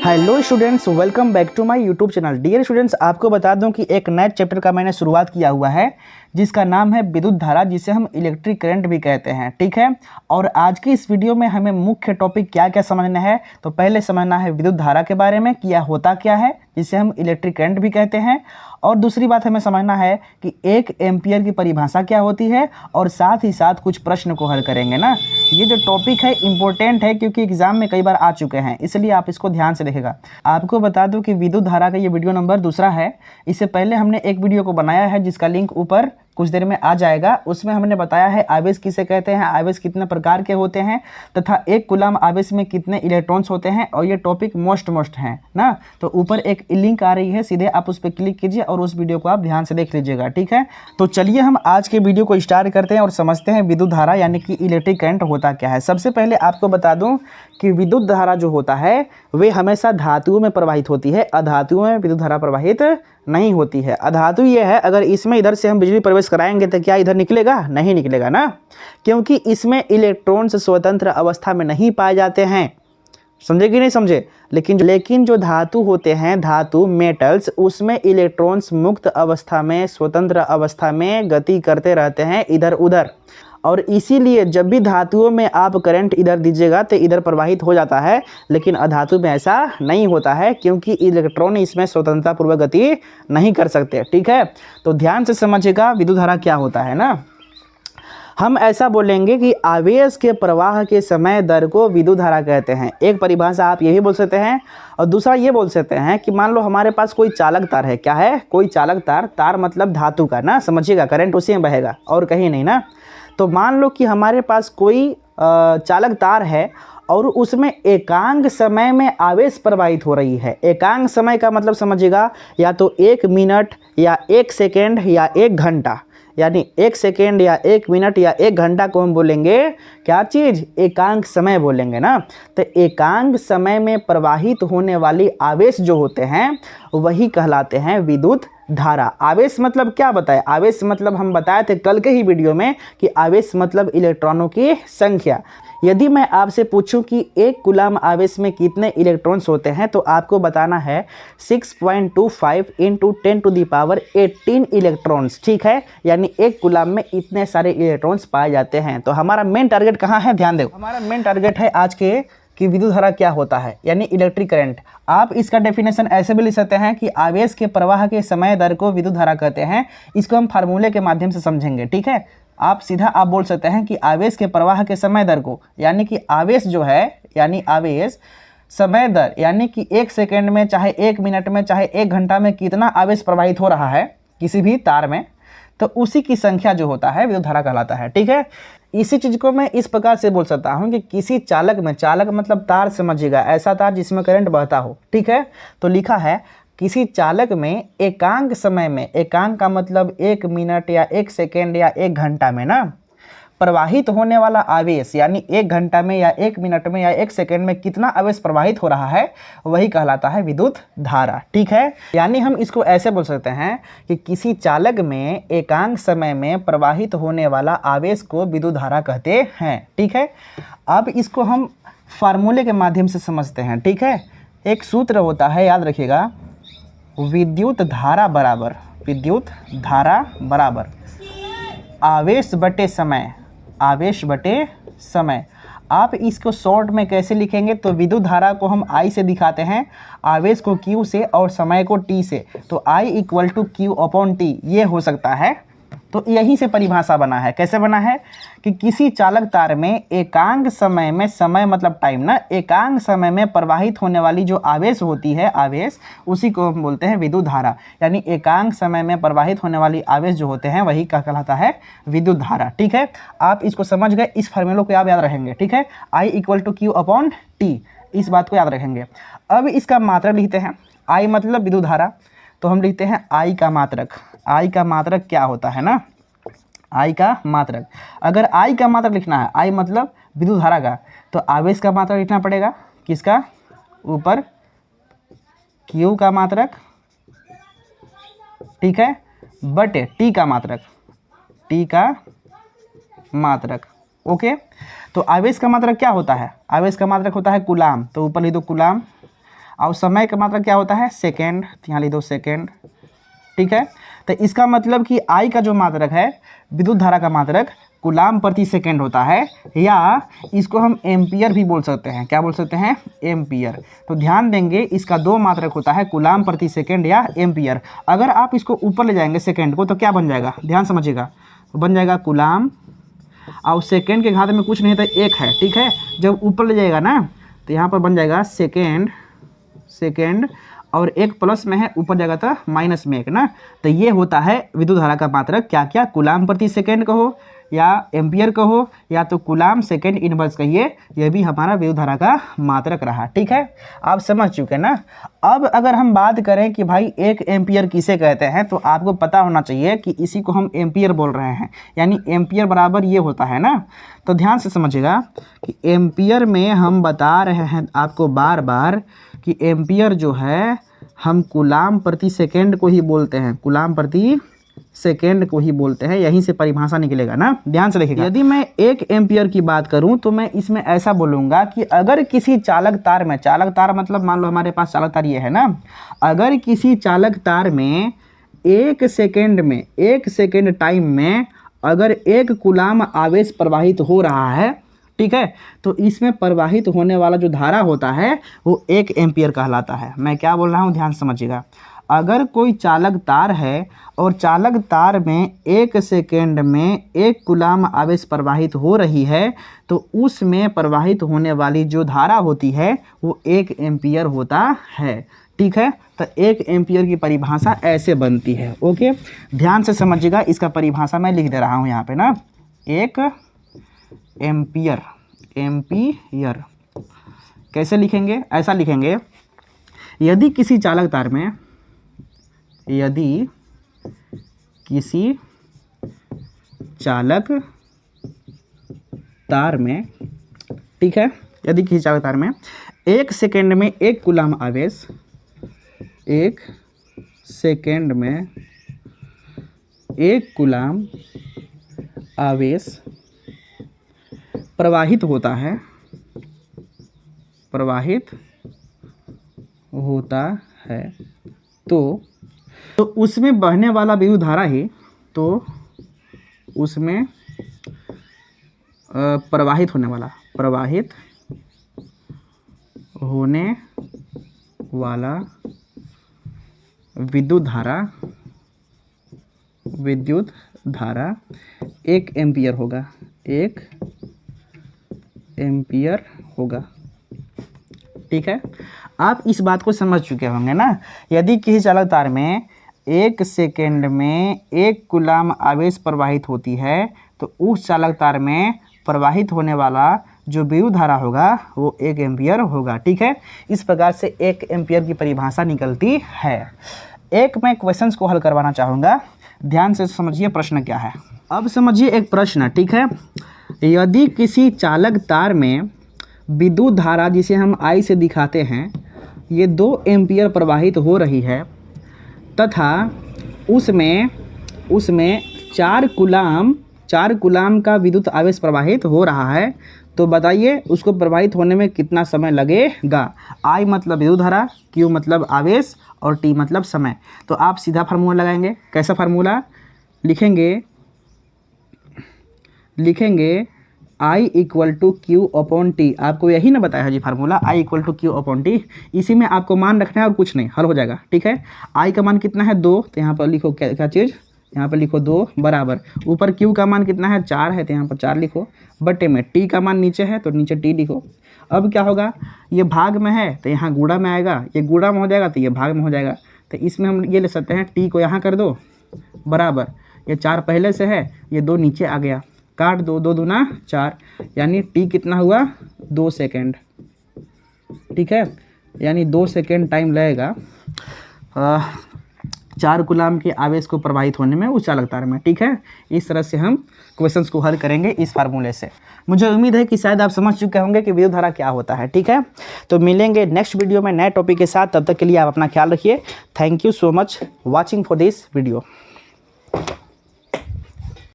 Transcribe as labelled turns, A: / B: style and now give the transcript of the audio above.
A: Hello students, welcome back to my YouTube channel. Dear students, आपको बता दूं कि एक नए चैप्टर का मैंने शुरुआत किया हुआ है जिसका नाम है विद्युत धारा, जिसे हम इलेक्ट्रिक करंट भी कहते हैं। ठीक है, और आज की इस वीडियो में हमें मुख्य टॉपिक क्या क्या समझना है। तो पहले समझना है विद्युत धारा के बारे में कि यह होता क्या है, जिसे हम इलेक्ट्रिक करंट भी कहते हैं। और दूसरी बात हमें समझना है कि 1 एम्पियर की परिभाषा क्या होती है, और साथ ही साथ कुछ प्रश्न को हल करेंगे ना। ये जो टॉपिक है इम्पोर्टेंट है क्योंकि एग्जाम में कई बार आ चुके हैं, इसलिए आप इसको ध्यान से देखेगा। आपको बता दूं कि विद्युत धारा का ये वीडियो नंबर दूसरा है। इससे पहले हमने एक वीडियो को बनाया है जिसका लिंक ऊपर कुछ देर में आ जाएगा। उसमें हमने बताया है आवेश किसे कहते हैं, आवेश कितने प्रकार के होते हैं, तथा एक कूलम आवेश में कितने इलेक्ट्रॉन्स होते हैं। और ये टॉपिक मोस्ट है ना। तो ऊपर एक लिंक आ रही है, सीधे आप उस पर क्लिक कीजिए और उस वीडियो को आप ध्यान से देख लीजिएगा। ठीक है, तो चलिए हम आज के वीडियो को स्टार्ट करते हैं और समझते हैं विद्युत धारा यानी कि इलेक्ट्रिक करंट होता क्या है। सबसे पहले आपको बता दूं कि विद्युत धारा जो होता है वे हमेशा धातुओं में प्रवाहित होती है, अधातुओं में विद्युत धारा प्रवाहित नहीं होती है। अधातु ये है, अगर इसमें इधर से हम बिजली प्रवेश कराएंगे तो क्या इधर निकलेगा? नहीं निकलेगा ना, क्योंकि इसमें इलेक्ट्रॉन्स स्वतंत्र अवस्था में नहीं पाए जाते हैं। समझे कि नहीं समझे? लेकिन जो धातु होते हैं, धातु मेटल्स, उसमें इलेक्ट्रॉन्स मुक्त अवस्था में, स्वतंत्र अवस्था में गति करते रहते हैं इधर उधर। और इसीलिए जब भी धातुओं में आप करंट इधर दीजिएगा तो इधर प्रवाहित हो जाता है, लेकिन अधातु में ऐसा नहीं होता है क्योंकि इलेक्ट्रॉन इसमें स्वतंत्रतापूर्वक गति नहीं कर सकते। ठीक है, तो ध्यान से समझिएगा विद्युत धारा क्या होता है ना। हम ऐसा बोलेंगे कि आवेश के प्रवाह के समय दर को विद्युत धारा कहते हैं। एक परिभाषा आप यही बोल सकते हैं। और दूसरा ये बोल सकते हैं कि मान लो हमारे पास कोई चालक तार है। क्या है? कोई चालक तार। तार मतलब धातु का ना, समझिएगा, करंट उसी में बहेगा और कहीं नहीं ना। तो मान लो कि हमारे पास कोई चालक तार है और उसमें एकांक समय में आवेश प्रवाहित हो रही है। एकांक समय का मतलब समझिएगा, या तो 1 मिनट या 1 सेकेंड या 1 घंटा, यानी 1 सेकेंड या 1 मिनट या 1 घंटा को हम बोलेंगे क्या चीज़? एकांक समय बोलेंगे ना। तो एकांक समय में प्रवाहित होने वाली आवेश जो होते हैं वही कहलाते हैं विद्युत धारा। आवेश मतलब क्या बताए? आवेश मतलब हम बताए थे कल के ही वीडियो में कि आवेश मतलब इलेक्ट्रॉनों की संख्या। यदि मैं आपसे पूछूं कि एक कूलम आवेश में कितने इलेक्ट्रॉन्स होते हैं, तो आपको बताना है 6.25 × 10⁻18 इलेक्ट्रॉन्स। ठीक है, यानी एक कूलम में इतने सारे इलेक्ट्रॉन्स पाए जाते हैं। तो हमारा मेन टारगेट कहाँ है? ध्यान दो, हमारा मेन टारगेट है आज के कि विद्युत धारा क्या होता है, यानी इलेक्ट्रिक करंट। आप इसका डेफिनेशन ऐसे भी लिख सकते हैं कि आवेश के प्रवाह के समय दर को विद्युत धारा कहते हैं। इसको हम फार्मूले के माध्यम से समझेंगे। ठीक है, आप सीधा आप बोल सकते हैं कि आवेश के प्रवाह के समय दर को, यानी कि आवेश जो है, यानी आवेश समय दर, यानी कि 1 सेकेंड में, चाहे 1 मिनट में, चाहे 1 घंटा में कितना आवेश प्रवाहित हो रहा है किसी भी तार में, तो उसी की संख्या जो होता है विद्युत धारा कहलाता है। ठीक है, इसी चीज़ को मैं इस प्रकार से बोल सकता हूँ कि किसी चालक में, चालक मतलब तार समझिएगा, ऐसा तार जिसमें करंट बहता हो। ठीक है, तो लिखा है किसी चालक में एकांक समय में, एकांक का मतलब 1 मिनट या 1 सेकेंड या 1 घंटा में ना, प्रवाहित होने वाला आवेश, यानी 1 घंटा में या 1 मिनट में या 1 सेकेंड में कितना आवेश प्रवाहित हो रहा है वही कहलाता है विद्युत धारा। ठीक है, यानी हम इसको ऐसे बोल सकते हैं कि किसी चालक में एकांक समय में प्रवाहित होने वाला आवेश को विद्युत धारा कहते हैं। ठीक है, अब इसको हम फार्मूले के माध्यम से समझते हैं। ठीक है, एक सूत्र होता है, याद रखिएगा, विद्युत धारा बराबर आवेश बटे समय, आवेश बटे समय। आप इसको शॉर्ट में कैसे लिखेंगे? तो विद्युत धारा को हम I से दिखाते हैं, आवेश को Q से और समय को T से। तो I = Q/T ये हो सकता है। तो यहीं से परिभाषा बना है। कैसे बना है कि किसी चालक तार में एकांक समय में, समय मतलब टाइम ना, एकांक समय में प्रवाहित होने वाली जो आवेश होती है, आवेश, उसी को हम बोलते हैं विद्युत धारा। यानी एकांक समय में प्रवाहित होने वाली आवेश जो होते हैं वही क्या कहलाता है? विद्युत धारा। ठीक है, आप इसको समझ गए, इस फार्मूले को आप याद रखेंगे। ठीक है, I = Q/T, इस बात को याद रखेंगे। अब इसका मात्रक लिखते हैं। I मतलब विद्युत धारा, तो हम लिखते हैं I का मात्रक। I का मात्रक क्या होता है ना? I का मात्रक, अगर I का मात्रक लिखना है, I मतलब विद्युत धारा का, तो आवेश का मात्रक लिखना पड़ेगा। किसका? ऊपर Q का मात्रक, ठीक है, बटे T का मात्रक, T का मात्रक। ओके, तो आवेश का मात्रक क्या होता है? आवेश का मात्रक होता है कूलाम, तो ऊपर लिख दो कूलाम। और समय का मात्रक क्या होता है सेकेंड, यहाँ लिख दो सेकेंड। ठीक है, तो इसका मतलब कि I का जो मात्रक है विद्युत धारा का मात्रक कूलाम प्रति सेकेंड होता है, या इसको हम एम्पियर भी बोल सकते हैं। क्या बोल सकते हैं? एम्पियर। तो ध्यान देंगे इसका दो मात्रक होता है कूलाम प्रति सेकेंड या एम्पियर। अगर आप इसको ऊपर ले जाएंगे सेकेंड को तो क्या बन जाएगा, ध्यान समझिएगा, बन जाएगा कूलाम, और सेकेंड के घात में कुछ नहीं था एक है। ठीक है, जब ऊपर ले जाएगा ना तो यहाँ पर बन जाएगा सेकेंड, और एक प्लस में है ऊपर जाएगा तो माइनस में एक ना। तो ये होता है विद्युत धारा का मात्रक, क्या क्या, कूलाम प्रति सेकेंड कहो या एम्पियर कहो या तो कूलाम सेकेंड इनवर्स कहिए, यह भी हमारा विद्युत धारा का मात्रक रहा। ठीक है, आप समझ चुके ना। अब अगर हम बात करें कि भाई एक एम्पियर किसे कहते हैं, तो आपको पता होना चाहिए कि इसी को हम एम्पियर बोल रहे हैं, यानी एम्पियर बराबर ये होता है ना। तो ध्यान से समझिएगा कि एम्पियर में हम बता रहे हैं आपको बार बार कि एम्पियर जो है हम कूलाम प्रति सेकेंड को ही बोलते हैं, कूलाम प्रति सेकेंड को ही बोलते हैं, यहीं से परिभाषा निकलेगा ना। ध्यान से देखिएगा, यदि मैं एक एम्पियर की बात करूं तो मैं इसमें ऐसा बोलूँगा कि अगर किसी चालक तार में, चालक तार मतलब मान लो हमारे पास चालक तार ये है ना, अगर किसी चालक तार में एक सेकेंड टाइम में अगर एक कूलाम आवेश प्रवाहित हो रहा है, ठीक है, तो इसमें प्रवाहित होने वाला जो धारा होता है वो एक एम्पियर कहलाता है। मैं क्या बोल रहा हूँ, ध्यान समझिएगा। अगर कोई चालक तार है और चालक तार में एक सेकेंड में एक कूलाम आवेश प्रवाहित हो रही है, तो उसमें प्रवाहित होने वाली जो धारा होती है वो एक एम्पियर होता है। ठीक है, तो एक एम्पियर की परिभाषा ऐसे बनती है। ओके, ध्यान से समझिएगा, इसका परिभाषा मैं लिख दे रहा हूँ यहाँ पे ना। एक एम्पियर कैसे लिखेंगे, ऐसा लिखेंगे, यदि किसी चालक तार में, यदि किसी चालक तार में, ठीक है, यदि किसी चालक तार में एक सेकेंड में एक कूलाम आवेश, एक सेकेंड में एक कूलाम आवेश प्रवाहित होता है, तो उसमें बहने वाला विद्युत धारा ही, तो उसमें प्रवाहित होने वाला विद्युत धारा एक एम्पियर होगा। ठीक है, आप इस बात को समझ चुके होंगे ना। यदि किसी चालक तार में एक सेकेंड में एक कूलाम आवेश प्रवाहित होती है, तो उस चालक तार में प्रवाहित होने वाला जो विद्युत धारा होगा वो एक एम्पियर होगा। ठीक है, इस प्रकार से एक एम्पियर की परिभाषा निकलती है। एक मैं क्वेश्चंस को हल करवाना चाहूँगा, ध्यान से समझिए प्रश्न क्या है। अब समझिए एक प्रश्न, ठीक है, यदि किसी चालक तार में विद्युत धारा जिसे हम I से दिखाते हैं, ये 2 एम्पियर प्रवाहित हो रही है तथा उसमें 4 कूलाम का विद्युत आवेश प्रवाहित हो रहा है, तो बताइए उसको प्रवाहित होने में कितना समय लगेगा। I मतलब विद्युत धारा, Q मतलब आवेश और T मतलब समय। तो आप सीधा फार्मूला लगाएंगे। कैसा फार्मूला लिखेंगे I equal to Q upon T. आपको यही ना बताया है जी formula, I equal to Q upon T. इसी में आपको मान रखना है और कुछ नहीं, हल हो जाएगा। ठीक है, I का मान कितना है 2, तो यहाँ पर लिखो क्या चीज़, यहाँ पर लिखो 2 बराबर, ऊपर Q का मान कितना है 4 है, तो यहाँ पर 4 लिखो, बटे में T का मान नीचे है तो नीचे T लिखो। अब क्या होगा, ये भाग में है तो यहाँ गुणा में आएगा, ये गुणा में हो जाएगा तो ये भाग में हो जाएगा। तो इसमें हम ये ले सकते हैं, T को यहाँ कर दो बराबर, ये 4 पहले से है, ये 2 नीचे आ गया, काट दो, 2 दूना 4, यानी T कितना हुआ 2 सेकेंड। ठीक है, यानी 2 सेकेंड टाइम लगेगा 4 कूलाम के आवेश को प्रवाहित होने में उस चालक तार में। ठीक है, इस तरह से हम क्वेश्चंस को हल करेंगे इस फार्मूले से। मुझे उम्मीद है कि शायद आप समझ चुके होंगे कि विद्युत धारा क्या होता है। ठीक है, तो मिलेंगे नेक्स्ट वीडियो में नए टॉपिक के साथ, तब तक के लिए आप अपना ख्याल रखिए। Thank you so much watching for this video.